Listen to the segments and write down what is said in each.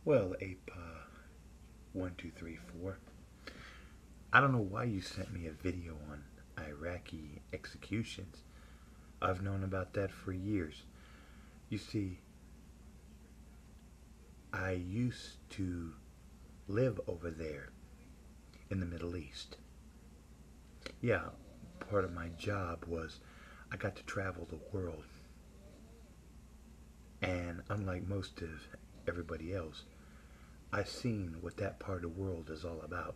Well, Ape 1234, I don't know why you sent me a video on Iraqi executions. I've known about that for years. You see, I used to live over there in the Middle East. Yeah, part of my job was I got to travel the world. And unlike most of everybody else, I've seen what that part of the world is all about,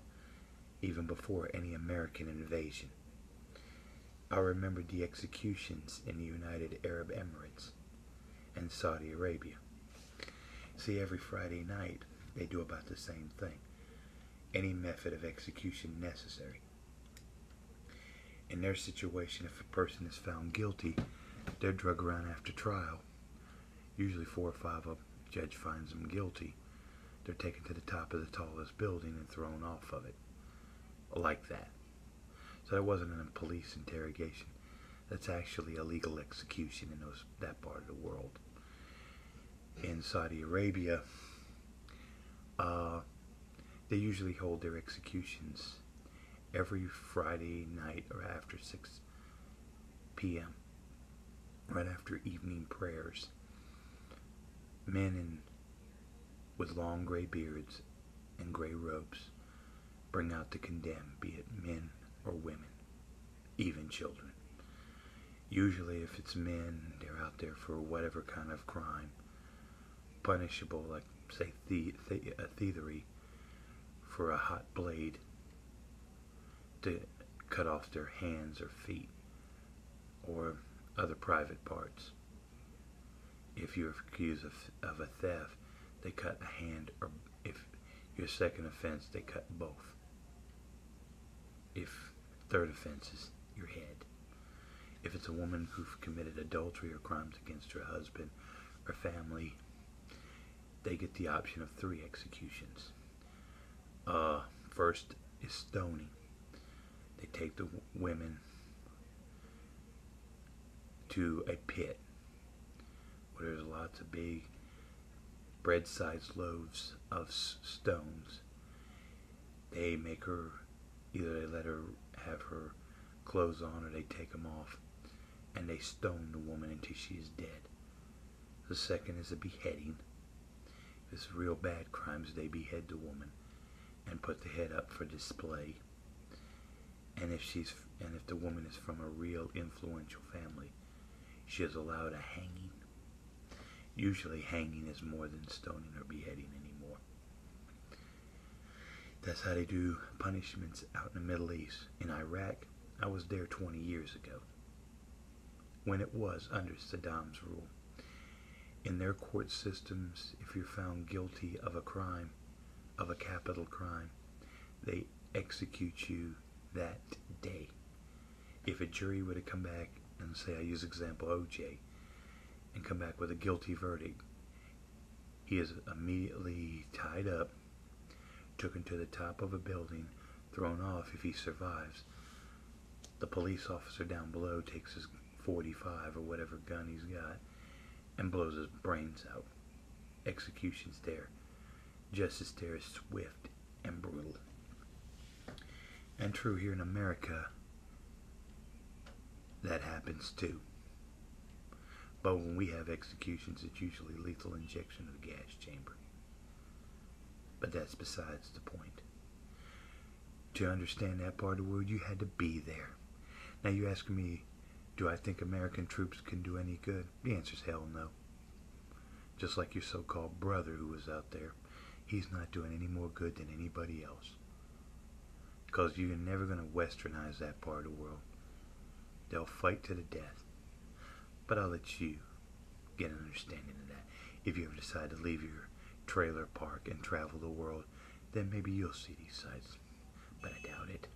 even before any American invasion. I remember the executions in the United Arab Emirates and Saudi Arabia. See, every Friday night they do about the same thing. Any method of execution necessary. In their situation, if a person is found guilty, they're drug around after trial. Usually 4 or 5 of the judge finds them guilty. They're taken to the top of the tallest building and thrown off of it. Like that. So that wasn't a police interrogation. That's actually a legal execution in that part of the world. In Saudi Arabia, they usually hold their executions every Friday night or after 6 p.m. right after evening prayers. Men with long gray beards and gray robes bring out the condemned, be it men or women, even children. Usually if it's men, they're out there for whatever kind of crime, punishable, like say thievery, for a hot blade to cut off their hands or feet or other private parts. If you're accused of a theft, they cut a hand, or if your second offense, they cut both. If third offense is your head. If it's a woman who's committed adultery or crimes against her husband or family, they get the option of 3 executions. First is stoning. They take the women to a pit where there's lots of big bread-sized loaves of stones. They make her, either they let her have her clothes on or they take them off, and they stone the woman until she is dead. The second is a beheading. If it's real bad crimes, they behead the woman and put the head up for display. And if the woman is from a real influential family, she is allowed a hanging. Usually hanging is more than stoning or beheading anymore. That's how they do punishments out in the Middle East. In Iraq, I was there 20 years ago, when it was under Saddam's rule. In their court systems, if you're found guilty of a crime, of a capital crime, they execute you that day. If a jury were to come back and say, I use example OJ, and come back with a guilty verdict, he is immediately tied up, taken to the top of a building, thrown off. If he survives, the police officer down below takes his .45 or whatever gun he's got and blows his brains out. Execution's there. Justice there is swift and brutal. And true, here in America, that happens too. But when we have executions, it's usually lethal injection of the gas chamber. But that's besides the point. To understand that part of the world, you had to be there. Now you're asking me, do I think American troops can do any good? The answer's hell no. Just like your so-called brother who was out there, he's not doing any more good than anybody else. Because you're never going to westernize that part of the world. They'll fight to the death. But I'll let you get an understanding of that. If you ever decide to leave your trailer park and travel the world, then maybe you'll see these sights. But I doubt it.